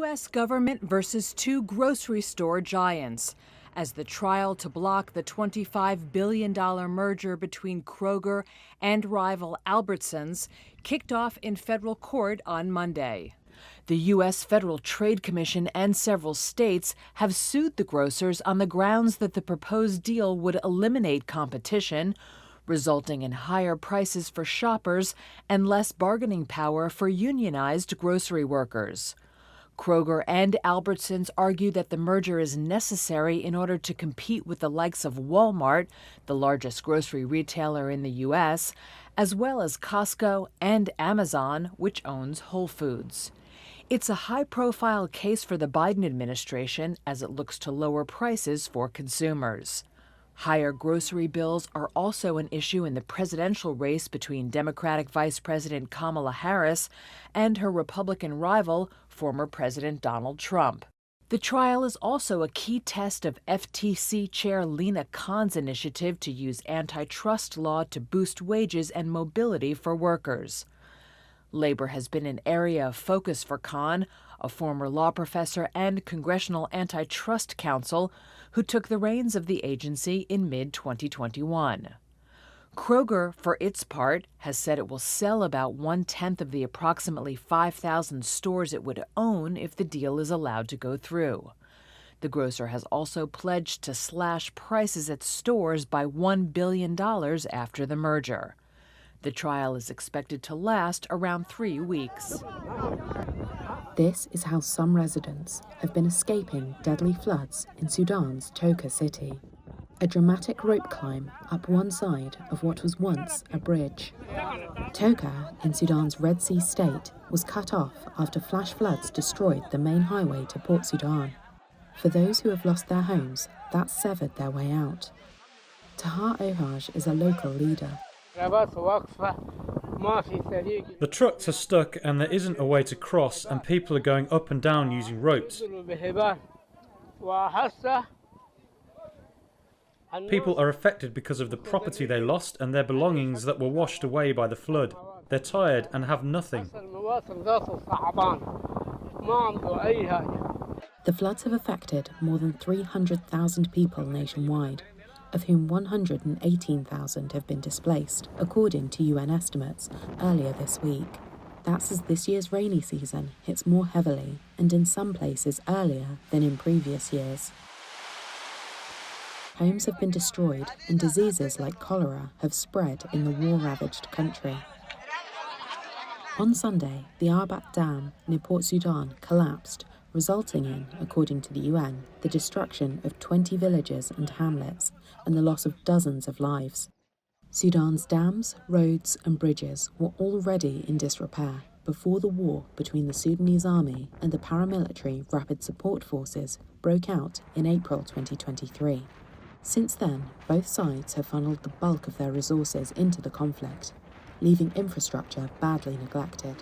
U.S. government versus two grocery store giants, as the trial to block the $25 billion merger between Kroger and rival Albertsons kicked off in federal court on Monday. The U.S. Federal Trade Commission and several states have sued the grocers on the grounds that the proposed deal would eliminate competition, resulting in higher prices for shoppers and less bargaining power for unionized grocery workers. Kroger and Albertsons argue that the merger is necessary in order to compete with the likes of Walmart, the largest grocery retailer in the U.S., as well as Costco and Amazon, which owns Whole Foods. It's a high-profile case for the Biden administration as it looks to lower prices for consumers. Higher grocery bills are also an issue in the presidential race between Democratic Vice President Kamala Harris and her Republican rival, former President Donald Trump. The trial is also a key test of FTC Chair Lina Khan's initiative to use antitrust law to boost wages and mobility for workers. Labor has been an area of focus for Khan, a former law professor and congressional antitrust counsel who took the reins of the agency in mid-2021. Kroger, for its part, has said it will sell about 1/10 of the approximately 5,000 stores it would own if the deal is allowed to go through. The grocer has also pledged to slash prices at stores by $1 billion after the merger. The trial is expected to last around 3 weeks. This is how some residents have been escaping deadly floods in Sudan's Toka city. A dramatic rope climb up one side of what was once a bridge. Toka, in Sudan's Red Sea state, was cut off after flash floods destroyed the main highway to Port Sudan. For those who have lost their homes, that severed their way out. Tahar Ohaj is a local leader. The trucks are stuck and there isn't a way to cross, and people are going up and down using ropes. People are affected because of the property they lost and their belongings that were washed away by the flood. They're tired and have nothing. The floods have affected more than 300,000 people nationwide, of whom 118,000 have been displaced, according to UN estimates earlier this week. That's as this year's rainy season hits more heavily and in some places earlier than in previous years. Homes have been destroyed and diseases like cholera have spread in the war-ravaged country. On Sunday, the Arbat Dam near Port Sudan collapsed, resulting in, according to the UN, the destruction of 20 villages and hamlets and the loss of dozens of lives. Sudan's dams, roads and bridges were already in disrepair before the war between the Sudanese army and the paramilitary Rapid Support Forces broke out in April 2023. Since then, both sides have funneled the bulk of their resources into the conflict, leaving infrastructure badly neglected.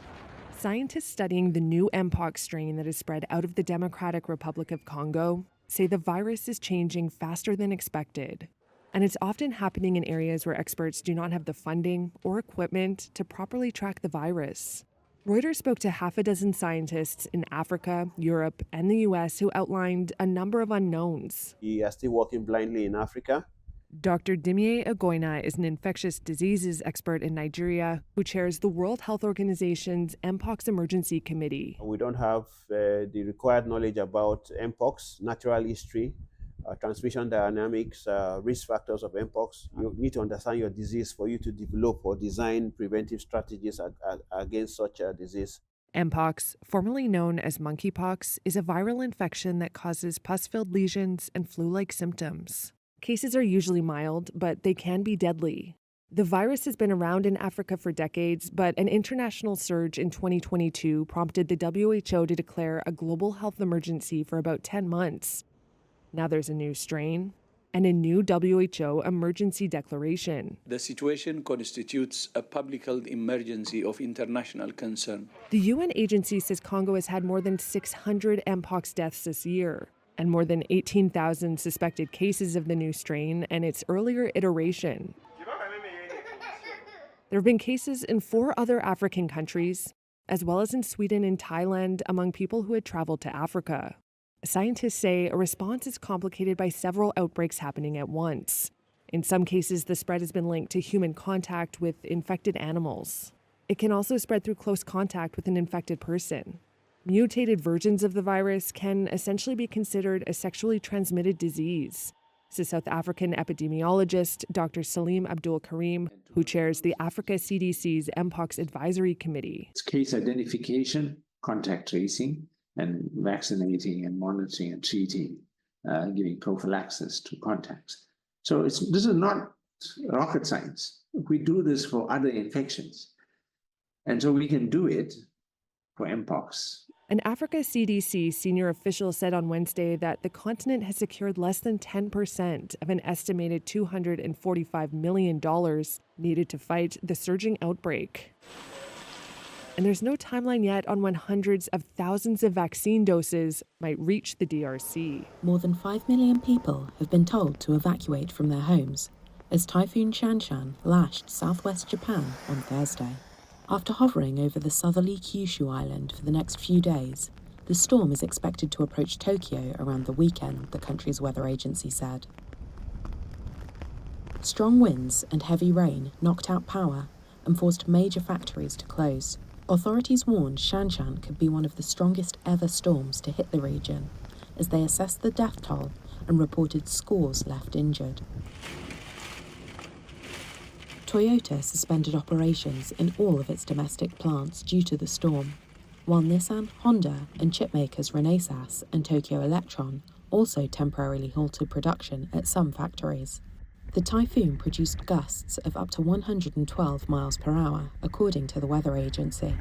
Scientists studying the new Mpox strain that has spread out of the Democratic Republic of Congo say the virus is changing faster than expected, and it's often happening in areas where experts do not have the funding or equipment to properly track the virus. Reuters spoke to half a dozen scientists in Africa, Europe, and the US who outlined a number of unknowns. We are still working blindly in Africa. Dr. Dimye Agoina is an infectious diseases expert in Nigeria who chairs the World Health Organization's Mpox Emergency Committee. We don't have the required knowledge about Mpox, natural history, transmission dynamics, risk factors of Mpox. You need to understand your disease for you to develop or design preventive strategies against such a disease. Mpox, formerly known as monkeypox, is a viral infection that causes pus-filled lesions and flu-like symptoms. Cases are usually mild, but they can be deadly. The virus has been around in Africa for decades, but an international surge in 2022 prompted the WHO to declare a global health emergency for about 10 months. Now there's a new strain and a new WHO emergency declaration. The situation constitutes a public health emergency of international concern. The UN agency says Congo has had more than 600 Mpox deaths this year, and more than 18,000 suspected cases of the new strain and its earlier iteration. There have been cases in 4 other African countries, as well as in Sweden and Thailand among people who had traveled to Africa. Scientists say a response is complicated by several outbreaks happening at once. In some cases, the spread has been linked to human contact with infected animals. It can also spread through close contact with an infected person. Mutated versions of the virus can essentially be considered a sexually transmitted disease, says South African epidemiologist Dr. Salim Abdul Karim, who chairs the Africa CDC's Mpox Advisory Committee. It's case identification, contact tracing, and vaccinating and monitoring and treating, giving prophylaxis to contacts. So this is not rocket science. We do this for other infections. And so we can do it for Mpox. An Africa CDC senior official said on Wednesday that the continent has secured less than 10% of an estimated $245 million needed to fight the surging outbreak. And there's no timeline yet on when hundreds of thousands of vaccine doses might reach the DRC. More than 5 million people have been told to evacuate from their homes as Typhoon Shanshan lashed southwest Japan on Thursday. After hovering over the southerly Kyushu island for the next few days, the storm is expected to approach Tokyo around the weekend, the country's weather agency said. Strong winds and heavy rain knocked out power and forced major factories to close. Authorities warned Shanshan could be one of the strongest ever storms to hit the region, as they assessed the death toll and reported scores left injured. Toyota suspended operations in all of its domestic plants due to the storm, while Nissan, Honda, and chipmakers Renesas and Tokyo Electron also temporarily halted production at some factories. The typhoon produced gusts of up to 112 miles per hour, according to the weather agency.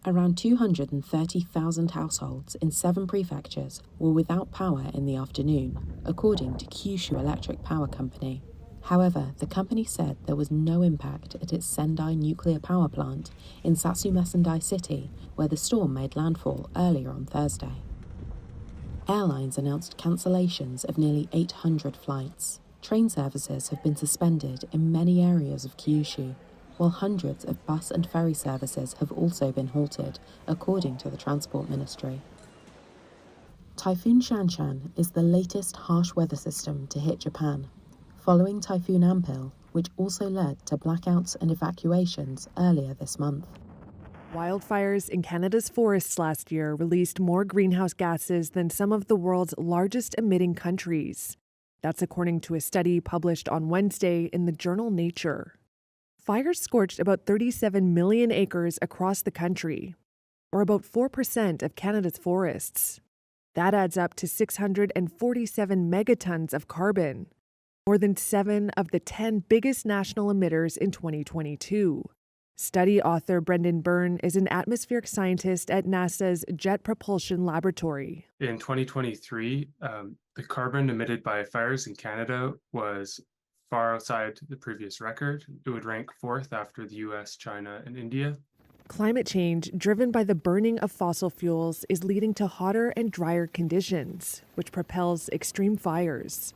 Around 230,000 households in 7 prefectures were without power in the afternoon, according to Kyushu Electric Power Company. However, the company said there was no impact at its Sendai nuclear power plant in Satsuma Sendai City, where the storm made landfall earlier on Thursday. Airlines announced cancellations of nearly 800 flights. Train services have been suspended in many areas of Kyushu, while hundreds of bus and ferry services have also been halted, according to the Transport Ministry. Typhoon Shanshan is the latest harsh weather system to hit Japan, following Typhoon Ampil, which also led to blackouts and evacuations earlier this month. Wildfires in Canada's forests last year released more greenhouse gases than some of the world's largest emitting countries. That's according to a study published on Wednesday in the journal Nature. Fires scorched about 37 million acres across the country, or about 4% of Canada's forests. That adds up to 647 megatons of carbon, more than 7 of the 10 biggest national emitters in 2022. Study author Brendan Byrne is an atmospheric scientist at NASA's Jet Propulsion Laboratory. In 2023, the carbon emitted by fires in Canada was far outside the previous record. It would rank 4th after the US, China, and India. Climate change, driven by the burning of fossil fuels, is leading to hotter and drier conditions, which propels extreme fires.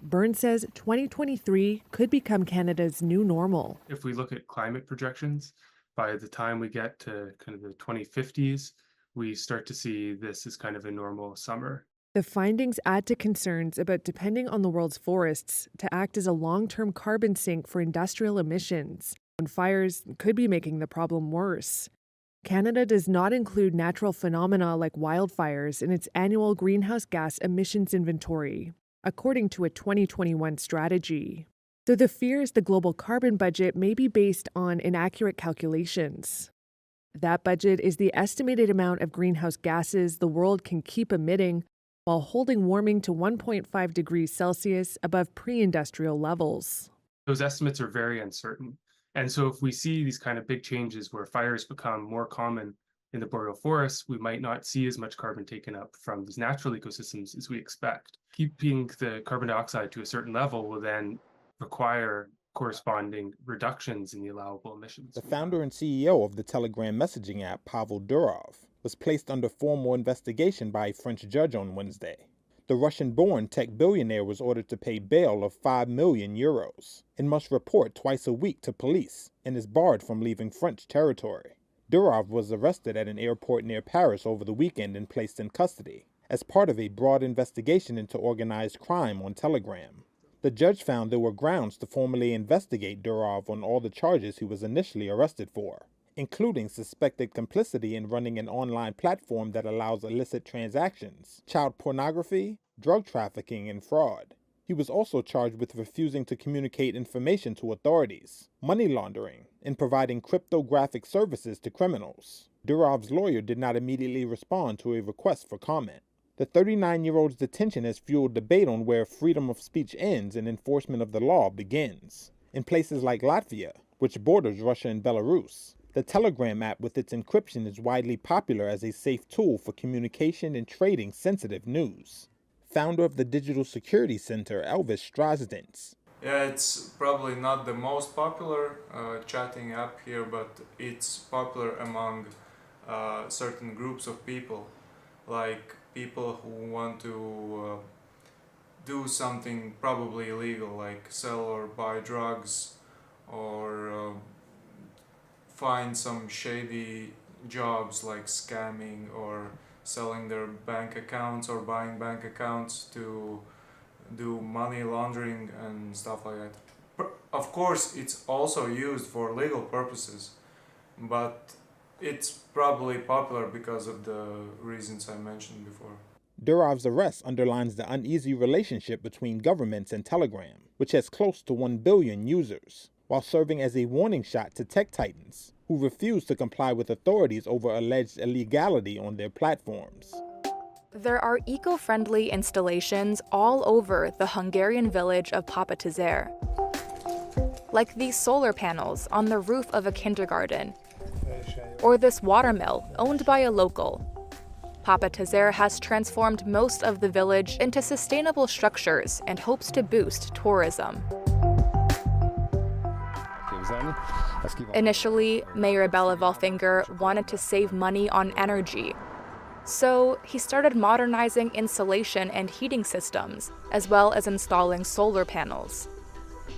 Byrne says 2023 could become Canada's new normal. If we look at climate projections, by the time we get to kind of the 2050s, we start to see this as kind of a normal summer. The findings add to concerns about depending on the world's forests to act as a long-term carbon sink for industrial emissions, when fires could be making the problem worse. Canada does not include natural phenomena like wildfires in its annual greenhouse gas emissions inventory, according to a 2021 strategy. So the fear is the global carbon budget may be based on inaccurate calculations. That budget is the estimated amount of greenhouse gases the world can keep emitting while holding warming to 1.5 degrees Celsius above pre-industrial levels. Those estimates are very uncertain. And so if we see these kind of big changes where fires become more common in the boreal forests, we might not see as much carbon taken up from these natural ecosystems as we expect. Keeping the carbon dioxide to a certain level will then require corresponding reductions in the allowable emissions. The founder and CEO of the Telegram messaging app, Pavel Durov, was placed under formal investigation by a French judge on Wednesday. The Russian-born tech billionaire was ordered to pay bail of 5 million euros and must report twice a week to police and is barred from leaving French territory. Durov was arrested at an airport near Paris over the weekend and placed in custody as part of a broad investigation into organized crime on Telegram. The judge found there were grounds to formally investigate Durov on all the charges he was initially arrested for, including suspected complicity in running an online platform that allows illicit transactions, child pornography, drug trafficking, and fraud. He was also charged with refusing to communicate information to authorities, money laundering, and providing cryptographic services to criminals. Durov's lawyer did not immediately respond to a request for comment. The 39-year-old's detention has fueled debate on where freedom of speech ends and enforcement of the law begins. In places like Latvia, which borders Russia and Belarus, the Telegram app with its encryption is widely popular as a safe tool for communication and trading sensitive news. Founder of the Digital Security Center, Elvis Strazdins. Yeah, it's probably not the most popular chatting app here, but it's popular among certain groups of people, like people who want to do something probably illegal, like sell or buy drugs, or find some shady jobs like scamming or selling their bank accounts or buying bank accounts to do money laundering and stuff like that. Of course, it's also used for legal purposes, but it's probably popular because of the reasons I mentioned before. Durov's arrest underlines the uneasy relationship between governments and Telegram, which has close to 1 billion users, while serving as a warning shot to tech titans who refuse to comply with authorities over alleged illegality on their platforms. There are eco-friendly installations all over the Hungarian village of Papatezer, like these solar panels on the roof of a kindergarten, or this watermill owned by a local. Papatezer has transformed most of the village into sustainable structures and hopes to boost tourism. Initially, Mayor Bela Valfinger wanted to save money on energy, so he started modernizing insulation and heating systems, as well as installing solar panels.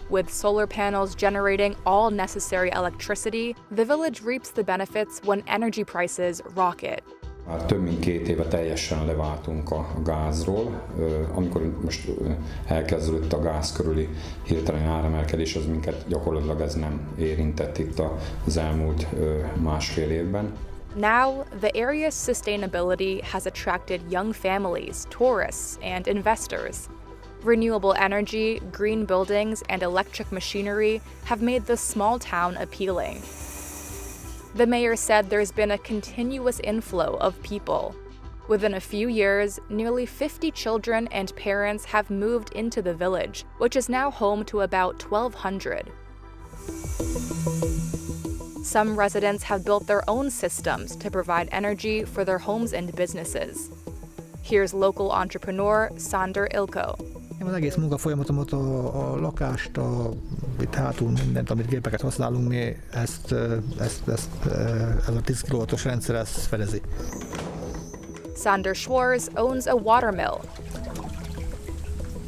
With solar panels generating all necessary electricity, the village reaps the benefits when energy prices rocket. Már több mint 2 éve teljesen leváltunk a gázról. Amikor most elkezdődött a gáz körüli hirtelen áremelkedés, az minket gyakorlatilag ez nem érintett itt az elmúlt másfél évben. Now, the area's sustainability has attracted young families, tourists, and investors. Renewable energy, green buildings, and electric machinery have made the small town appealing. The mayor said there's been a continuous inflow of people. Within a few years, nearly 50 children and parents have moved into the village, which is now home to about 1,200. Some residents have built their own systems to provide energy for their homes and businesses. Here's local entrepreneur Sander Ilko. Én az egész munkafolyamatomat, a lakást, itt hátul mindent, amit gépeket használunk, mi ez a 10 kW-os rendszer ezt fedezi. Sander Schwarz owns a watermill.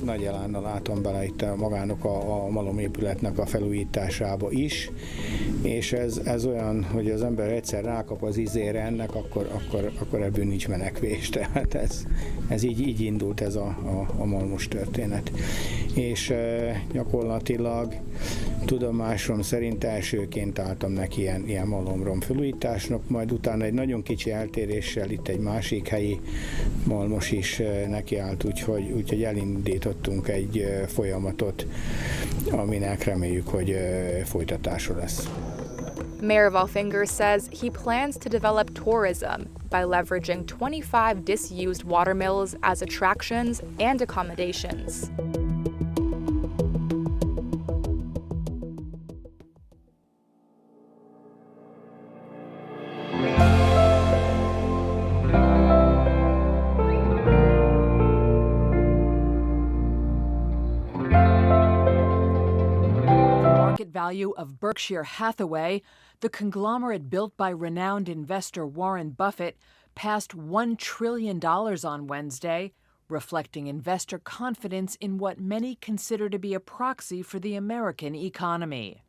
Nagy elánnal látom bele itt magának a malomépületnek a felújításába is, és ez olyan, hogy az ember egyszer rákap az ízére ennek, akkor ebből nincs menekvés. Tehát ez így indult ez a malmos történet. És gyakorlatilag tudomásom szerint elsőként álltam neki ilyen malomrom felújításnak, majd utána egy nagyon kicsi eltéréssel itt egy másik helyi malmos is nekiállt, úgyhogy elindítottunk egy folyamatot, aminek reméljük, hogy folytatása lesz. Mayor Valfinger says he plans to develop tourism by leveraging 25 disused watermills as attractions and accommodations. Value of Berkshire Hathaway, the conglomerate built by renowned investor Warren Buffett, passed $1 trillion on Wednesday, reflecting investor confidence in what many consider to be a proxy for the American economy.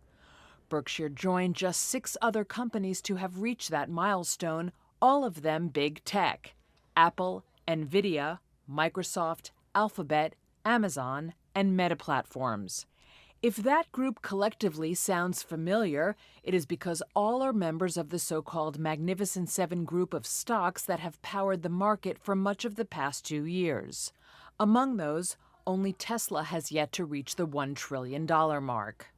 Berkshire joined just 6 other companies to have reached that milestone, all of them big tech: Apple, NVIDIA, Microsoft, Alphabet, Amazon, and Meta Platforms. If that group collectively sounds familiar, it is because all are members of the so-called Magnificent Seven group of stocks that have powered the market for much of the past 2 years. Among those, only Tesla has yet to reach the $1 trillion mark.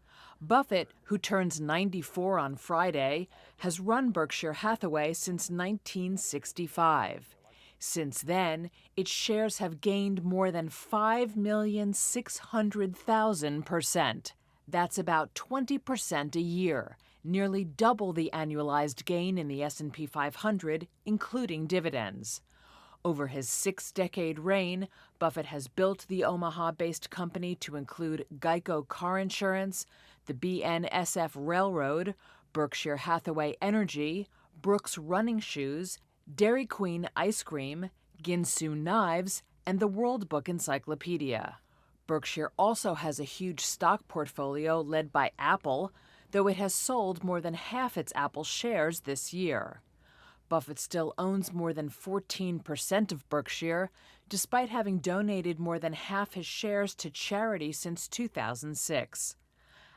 Buffett, who turns 94 on Friday, has run Berkshire Hathaway since 1965. Since then, its shares have gained more than 5,600,000%. That's about 20% a year, nearly double the annualized gain in the S&P 500, including dividends. Over his 6-decade reign, Buffett has built the Omaha-based company to include Geico Car Insurance, the BNSF Railroad, Berkshire Hathaway Energy, Brooks Running Shoes, Dairy Queen Ice Cream, Ginsu Knives, and the World Book Encyclopedia. Berkshire also has a huge stock portfolio led by Apple, though it has sold more than half its Apple shares this year. Buffett still owns more than 14% of Berkshire, despite having donated more than half his shares to charity since 2006.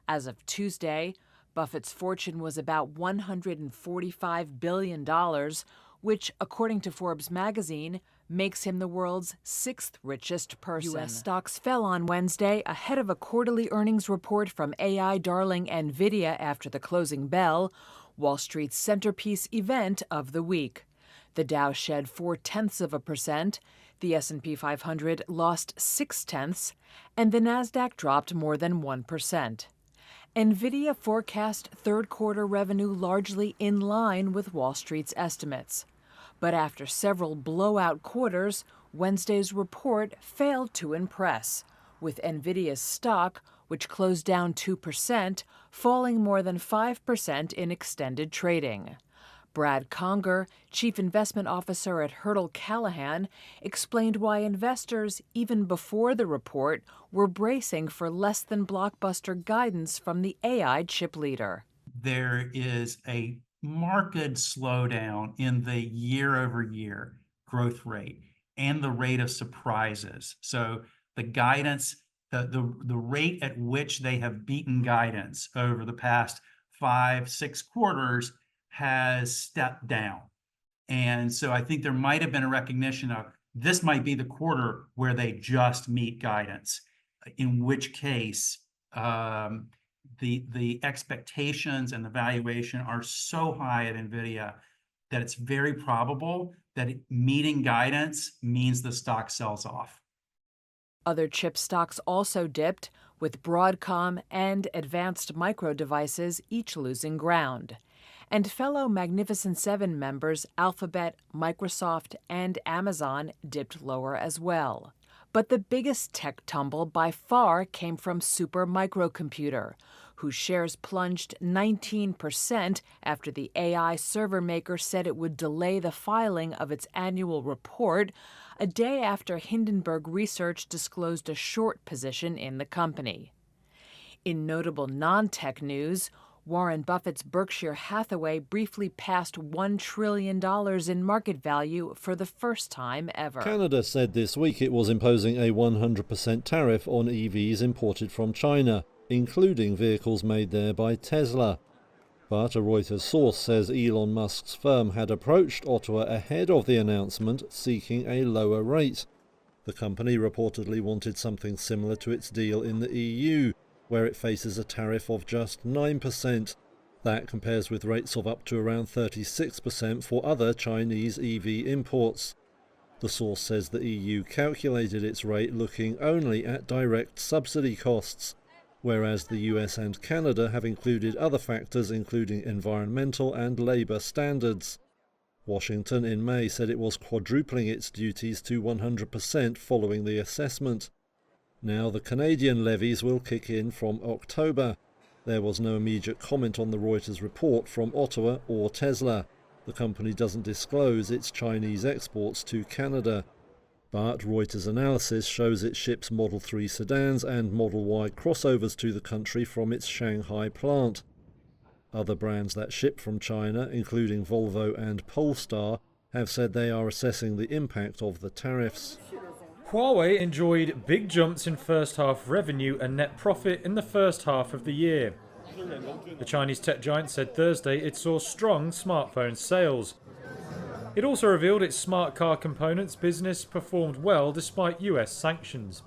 As of Tuesday, Buffett's fortune was about $145 billion, which, according to Forbes magazine, makes him the world's 6th richest person. U.S. stocks fell on Wednesday ahead of a quarterly earnings report from AI darling NVIDIA after the closing bell, Wall Street's centerpiece event of the week. The Dow shed 0.4%, the S&P 500 lost 0.6%, and the Nasdaq dropped more than 1%. NVIDIA forecast third-quarter revenue largely in line with Wall Street's estimates. But after several blowout quarters, Wednesday's report failed to impress, with NVIDIA's stock, which closed down 2%, falling more than 5% in extended trading. Brad Conger, Chief Investment Officer at Hurdle Callahan, explained why investors, even before the report, were bracing for less than blockbuster guidance from the AI chip leader. There is a marked slowdown in the year-over-year growth rate and the rate of surprises. So the guidance, the rate at which they have beaten guidance over the past 5-6 quarters has stepped down. And so I think there might have been a recognition of this might be the quarter where they just meet guidance, in which case the expectations and the valuation are so high at NVIDIA that it's very probable that meeting guidance means the stock sells off. Other chip stocks also dipped, with Broadcom and Advanced Micro Devices each losing ground. And fellow Magnificent Seven members Alphabet, Microsoft, and Amazon dipped lower as well. But the biggest tech tumble by far came from Super Microcomputer, whose shares plunged 19% after the AI server maker said it would delay the filing of its annual report, a day after Hindenburg Research disclosed a short position in the company. In notable non-tech news, Warren Buffett's Berkshire Hathaway briefly passed $1 trillion in market value for the first time ever. Canada said this week it was imposing a 100% tariff on EVs imported from China, including vehicles made there by Tesla. But a Reuters source says Elon Musk's firm had approached Ottawa ahead of the announcement, seeking a lower rate. The company reportedly wanted something similar to its deal in the EU, where it faces a tariff of just 9%. That compares with rates of up to around 36% for other Chinese EV imports. The source says the EU calculated its rate looking only at direct subsidy costs, whereas the US and Canada have included other factors including environmental and labour standards. Washington in May said it was quadrupling its duties to 100% following the assessment. Now the Canadian levies will kick in from October. There was no immediate comment on the Reuters report from Ottawa or Tesla. The company doesn't disclose its Chinese exports to Canada. But Reuters analysis shows it ships Model 3 sedans and Model Y crossovers to the country from its Shanghai plant. Other brands that ship from China, including Volvo and Polestar, have said they are assessing the impact of the tariffs. Huawei enjoyed big jumps in first half revenue and net profit in the first half of the year. The Chinese tech giant said Thursday it saw strong smartphone sales. It also revealed its smart car components business performed well despite US sanctions.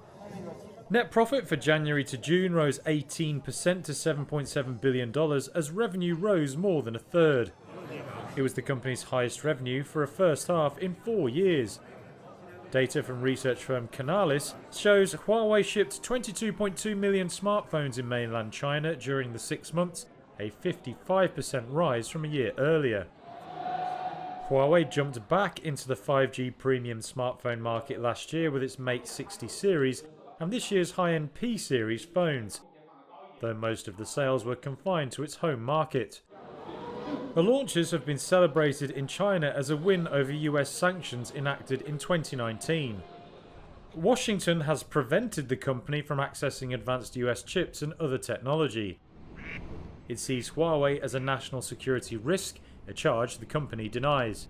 Net profit for January to June rose 18% to $7.7 billion as revenue rose more than a third. It was the company's highest revenue for a first half in 4 years. Data from research firm Canalys shows Huawei shipped 22.2 million smartphones in mainland China during the 6 months, a 55% rise from a year earlier. Huawei jumped back into the 5G premium smartphone market last year with its Mate 60 series and this year's high-end P series phones, though most of the sales were confined to its home market. The launches have been celebrated in China as a win over US sanctions enacted in 2019. Washington has prevented the company from accessing advanced US chips and other technology. It sees Huawei as a national security risk, a charge the company denies.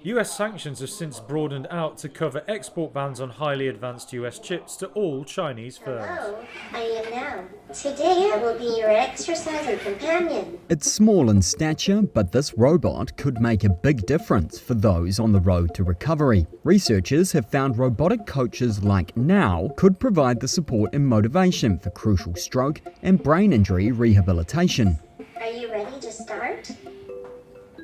US sanctions have since broadened out to cover export bans on highly advanced US chips to all Chinese firms. Hello, I am now. Today I will be your exercising companion. It's small in stature, but this robot could make a big difference for those on the road to recovery. Researchers have found robotic coaches like Now could provide the support and motivation for crucial stroke and brain injury rehabilitation. Are you ready to start?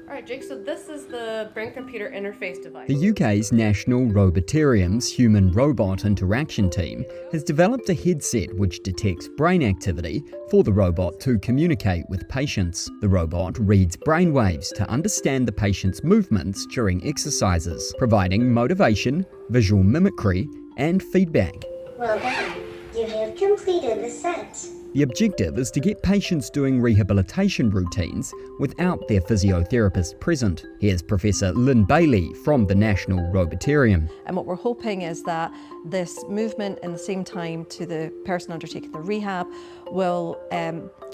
Alright, Jake, so this is the brain-computer interface device. The UK's National Robotarium's Human-Robot Interaction Team has developed a headset which detects brain activity for the robot to communicate with patients. The robot reads brainwaves to understand the patient's movements during exercises, providing motivation, visual mimicry, and feedback. Well done. You have completed the set. The objective is to get patients doing rehabilitation routines without their physiotherapist present. Here's Professor Lynn Bailey from the National Robotarium. And what we're hoping is that this movement in the same time to the person undertaking the rehab will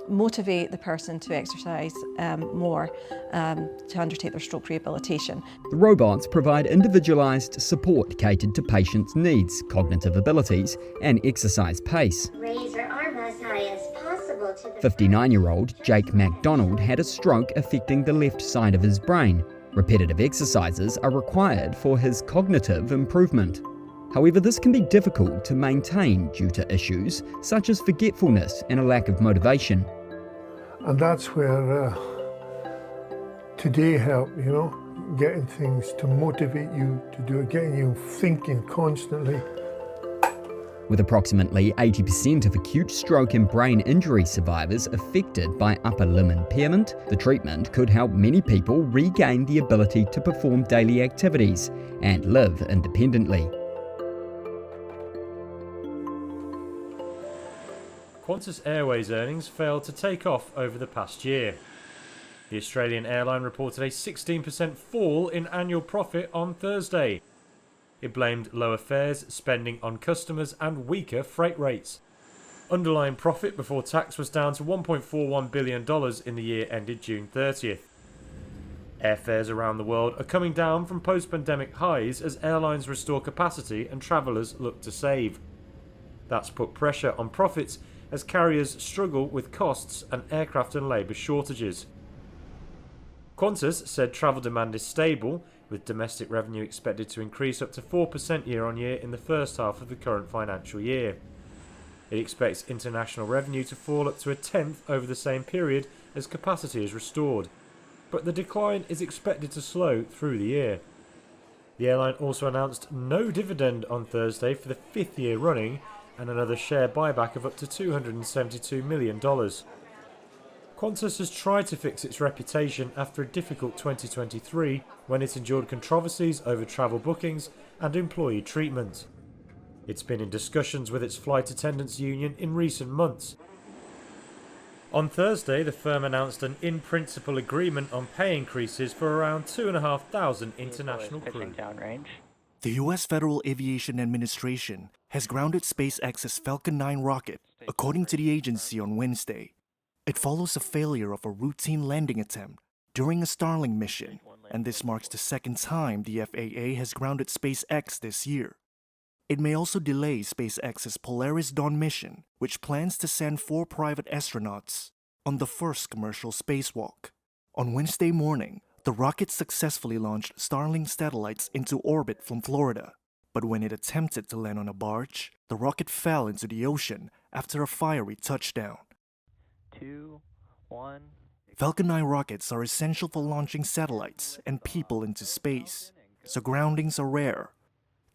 motivate the person to exercise more to undertake their stroke rehabilitation. The robots provide individualised support catered to patients' needs, cognitive abilities and exercise pace. Raise your arm as high as possible to the 59-year-old Jake MacDonald had a stroke affecting the left side of his brain. Repetitive exercises are required for his cognitive improvement. However, this can be difficult to maintain due to issues such as forgetfulness and a lack of motivation. And that's where today help, getting things to motivate you to do it, getting you thinking constantly. With approximately 80% of acute stroke and brain injury survivors affected by upper limb impairment, the treatment could help many people regain the ability to perform daily activities and live independently. Qantas Airways earnings failed to take off over the past year. The Australian airline reported a 16% fall in annual profit on Thursday. It blamed lower fares, spending on customers and weaker freight rates. Underlying profit before tax was down to $1.41 billion in the year ended June 30th. Airfares around the world are coming down from post-pandemic highs as airlines restore capacity and travellers look to save. That's put pressure on profits as carriers struggle with costs and aircraft and labour shortages. Qantas said travel demand is stable, with domestic revenue expected to increase up to 4% year-on-year in the first half of the current financial year. It expects international revenue to fall up to a tenth over the same period as capacity is restored, but the decline is expected to slow through the year. The airline also announced no dividend on Thursday for the 5th year running and another share buyback of up to $272 million. Qantas has tried to fix its reputation after a difficult 2023 when it endured controversies over travel bookings and employee treatment. It's been in discussions with its flight attendants union in recent months. On Thursday, the firm announced an in-principle agreement on pay increases for around 2,500 international crew. Downrange. The U.S. Federal Aviation Administration has grounded SpaceX's Falcon 9 rocket, according to the agency on Wednesday. It follows a failure of a routine landing attempt during a Starlink mission, and this marks the second time the FAA has grounded SpaceX this year. It may also delay SpaceX's Polaris Dawn mission, which plans to send 4 private astronauts on the first commercial spacewalk. On Wednesday morning, the rocket successfully launched Starlink satellites into orbit from Florida, but when it attempted to land on a barge, the rocket fell into the ocean after a fiery touchdown. 2, 1. Falcon 9 rockets are essential for launching satellites and people into space, so groundings are rare.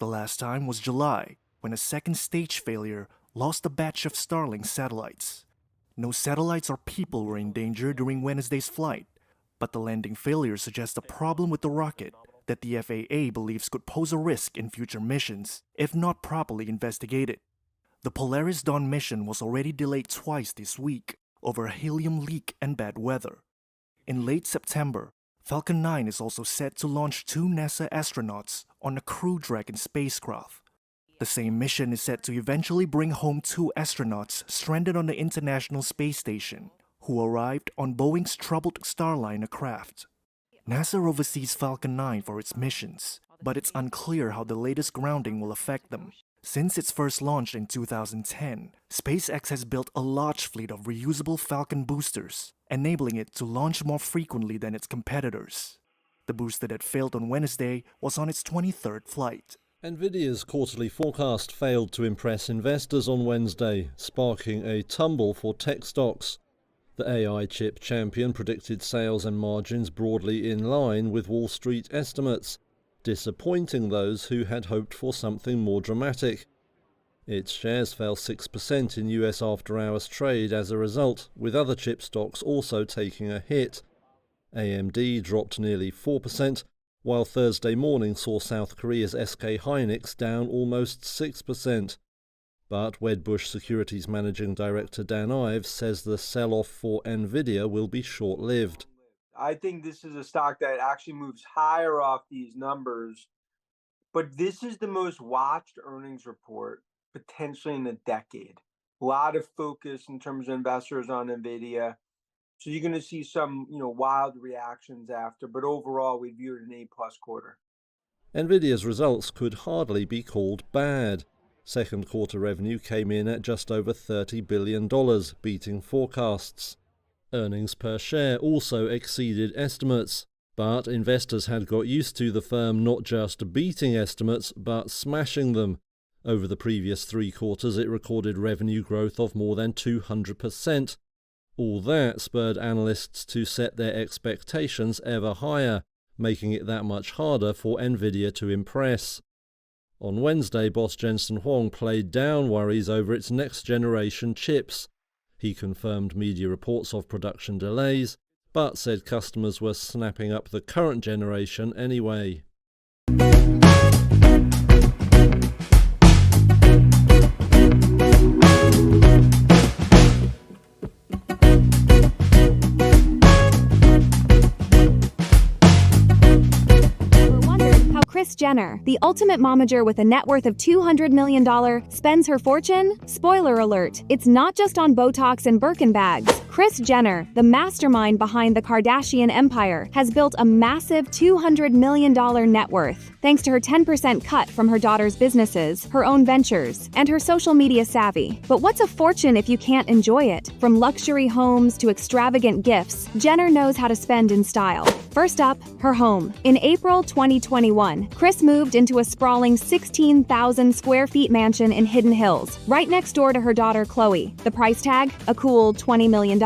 The last time was July, when a second stage failure lost a batch of Starlink satellites. No satellites or people were in danger during Wednesday's flight, but the landing failure suggests a problem with the rocket that the FAA believes could pose a risk in future missions if not properly investigated. The Polaris Dawn mission was already delayed twice this week over a helium leak and bad weather. In late September, Falcon 9 is also set to launch 2 NASA astronauts on a Crew Dragon spacecraft. The same mission is set to eventually bring home 2 astronauts stranded on the International Space Station, who arrived on Boeing's troubled Starliner craft. NASA oversees Falcon 9 for its missions, but it's unclear how the latest grounding will affect them. Since its first launch in 2010, SpaceX has built a large fleet of reusable Falcon boosters, enabling it to launch more frequently than its competitors. The booster that failed on Wednesday was on its 23rd flight. Nvidia's quarterly forecast failed to impress investors on Wednesday, sparking a tumble for tech stocks. The AI chip champion predicted sales and margins broadly in line with Wall Street estimates, disappointing those who had hoped for something more dramatic. Its shares fell 6% in US after-hours trade as a result, with other chip stocks also taking a hit. AMD dropped nearly 4%, while Thursday morning saw South Korea's SK Hynix down almost 6%. But Wedbush Securities Managing Director Dan Ives says the sell-off for Nvidia will be short-lived. I think this is a stock that actually moves higher off these numbers, but this is the most watched earnings report potentially in a decade. A lot of focus in terms of investors on Nvidia. So you're going to see some, wild reactions after, but overall we view it an A+ quarter. Nvidia's results could hardly be called bad. Second quarter revenue came in at just over $30 billion, beating forecasts. Earnings per share also exceeded estimates, but investors had got used to the firm not just beating estimates, but smashing them. Over the previous 3 quarters, it recorded revenue growth of more than 200%. All that spurred analysts to set their expectations ever higher, making it that much harder for Nvidia to impress. On Wednesday, boss Jensen Huang played down worries over its next-generation chips. He confirmed media reports of production delays, but said customers were snapping up the current generation anyway. Kris Jenner, the ultimate momager with a net worth of $200 million, spends her fortune? Spoiler alert, it's not just on Botox and Birkin bags. Kris Jenner, the mastermind behind the Kardashian empire, has built a massive $200 million net worth, thanks to her 10% cut from her daughter's businesses, her own ventures, and her social media savvy. But what's a fortune if you can't enjoy it? From luxury homes to extravagant gifts, Jenner knows how to spend in style. First up, her home. In April 2021, Kris moved into a sprawling 16,000 square feet mansion in Hidden Hills, right next door to her daughter Khloe. The price tag? A cool $20 million.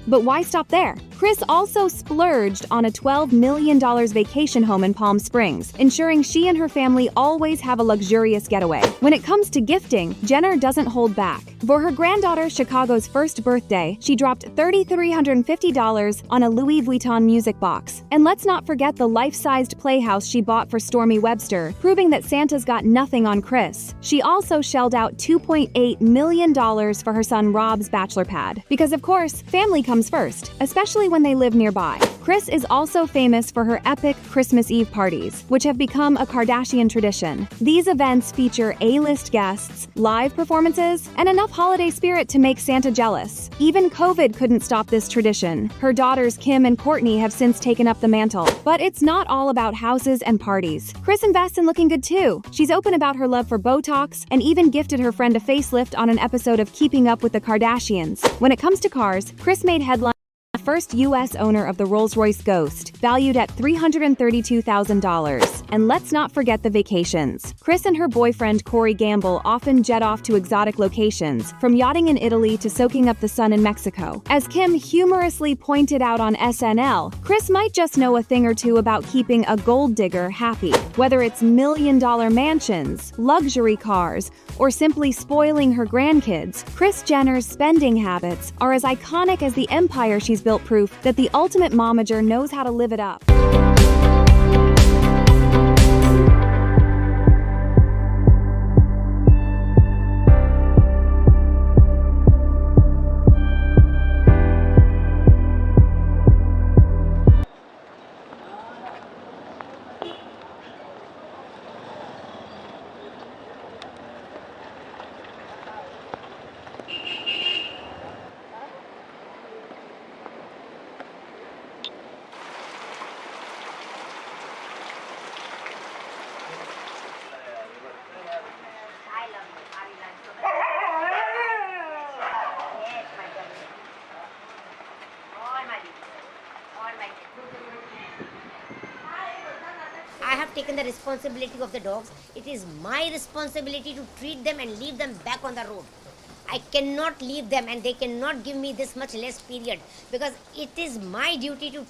But why stop there? Kris also splurged on a $12 million vacation home in Palm Springs, ensuring she and her family always have a luxurious getaway. When it comes to gifting, Jenner doesn't hold back. For her granddaughter Chicago's first birthday, she dropped $3,350 on a Louis Vuitton music box. And let's not forget the life-sized playhouse she bought for Stormy Webster, proving that Santa's got nothing on Kris. She also shelled out $2.8 million for her son Rob's bachelor pad. Because of course, family comes first, especially when they live nearby. Kris is also famous for her epic Christmas Eve parties, which have become a Kardashian tradition. These events feature A-list guests, live performances, and enough holiday spirit to make Santa jealous. Even COVID couldn't stop this tradition. Her daughters Kim and Kourtney have since taken up the mantle. But it's not all about houses and parties. Kris invests in looking good too. She's open about her love for Botox and even gifted her friend a facelift on an episode of Keeping Up with the Kardashians. When it comes to cars, Kris made headlines. First U.S. owner of the Rolls-Royce Ghost, valued at $332,000. And let's not forget the vacations. Kris and her boyfriend Corey Gamble often jet off to exotic locations, from yachting in Italy to soaking up the sun in Mexico. As Kim humorously pointed out on SNL, Kris might just know a thing or two about keeping a gold digger happy. Whether it's million-dollar mansions, luxury cars, or simply spoiling her grandkids, Kris Jenner's spending habits are as iconic as the empire she's built, proof that the ultimate momager knows how to live it up. I have taken the responsibility of the dogs. It is my responsibility to treat them and leave them back on the road. I cannot leave them and they cannot give me this much less period, because it is my duty to,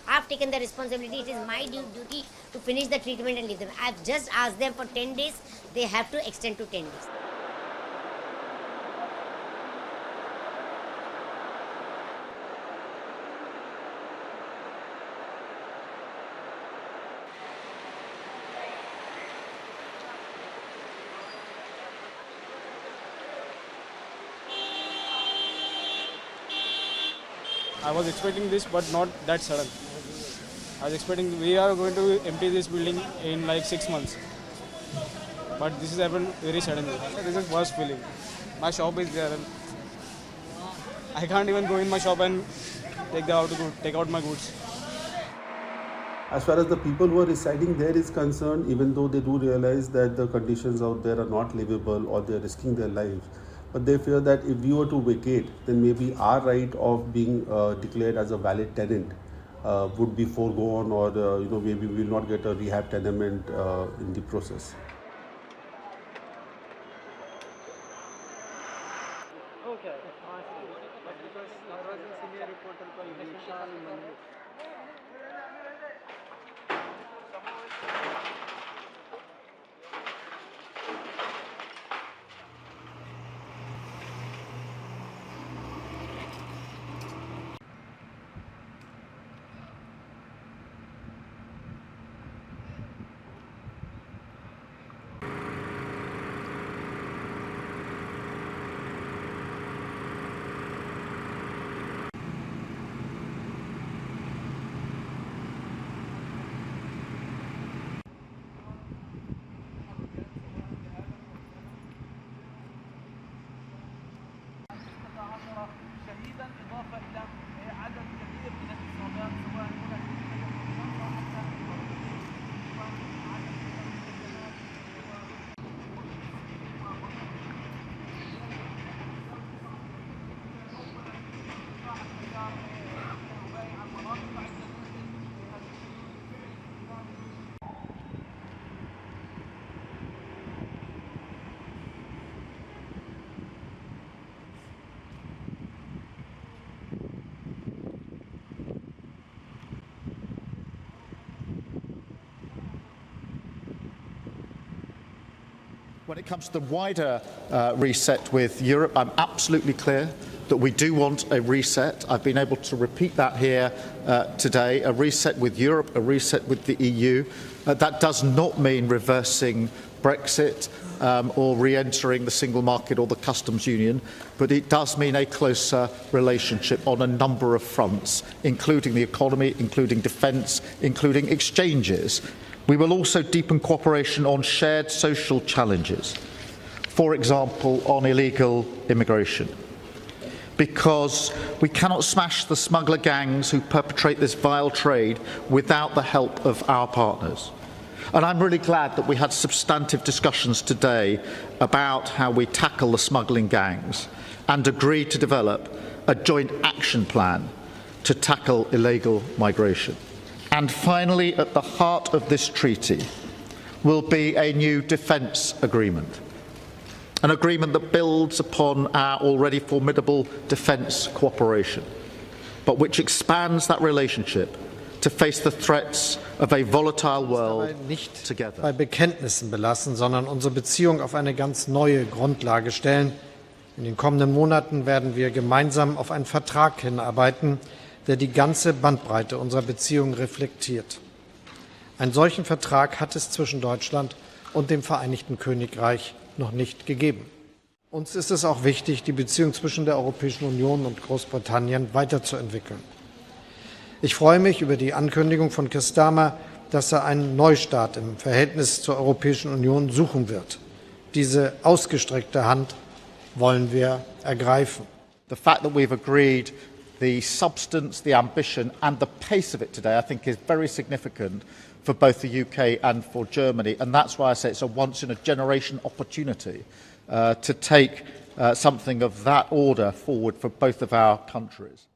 I've taken the responsibility, it is my duty to finish the treatment and leave them. I've just asked them for 10 days, they have to extend to 10 days. I was expecting this, but not that sudden. I was expecting we are going to empty this building in like 6 months. But this has happened very suddenly. This is worst feeling. My shop is there and I can't even go in my shop and take out my goods. As far as the people who are residing there is concerned, even though they do realize that the conditions out there are not livable or they are risking their lives, but they fear that if we were to vacate, then maybe our right of being declared as a valid tenant would be foregone, or maybe we will not get a rehab tenement in the process. Okay. When it comes to the wider reset with Europe, I'm absolutely clear that we do want a reset. I've been able to repeat that here today, a reset with Europe, a reset with the EU. That does not mean reversing Brexit. or re-entering the single market or the customs union, but it does mean a closer relationship on a number of fronts, including the economy, including defence, including exchanges. We will also deepen cooperation on shared social challenges, for example, on illegal immigration, because we cannot smash the smuggler gangs who perpetrate this vile trade without the help of our partners. And I'm really glad that we had substantive discussions today about how we tackle the smuggling gangs and agreed to develop a joint action plan to tackle illegal migration. And finally, at the heart of this treaty will be a new defence agreement, an agreement that builds upon our already formidable defence cooperation, but which expands that relationship to face the threats of a volatile world nicht together. Bei Bekenntnissen belassen, sondern unsere Beziehung auf eine ganz neue Grundlage stellen. In den kommenden Monaten werden wir gemeinsam auf einen Vertrag hinarbeiten, der die ganze Bandbreite unserer Beziehungen reflektiert. Einen solchen Vertrag hat es zwischen Deutschland und dem Vereinigten Königreich noch nicht gegeben. Uns ist es auch wichtig, die Beziehung zwischen der Europäischen Union und Großbritannien weiterzuentwickeln. Ich freue mich über die Ankündigung von Keir Starmer, dass er einen Neustart im Verhältnis zur Europäischen Union suchen wird. Diese ausgestreckte Hand wollen wir ergreifen. The fact that we've agreed the substance, the ambition and the pace of it today, I think, is very significant for both the UK and for Germany, and that's why I say it's a once-in-a-generation opportunity to take something of that order forward for both of our countries.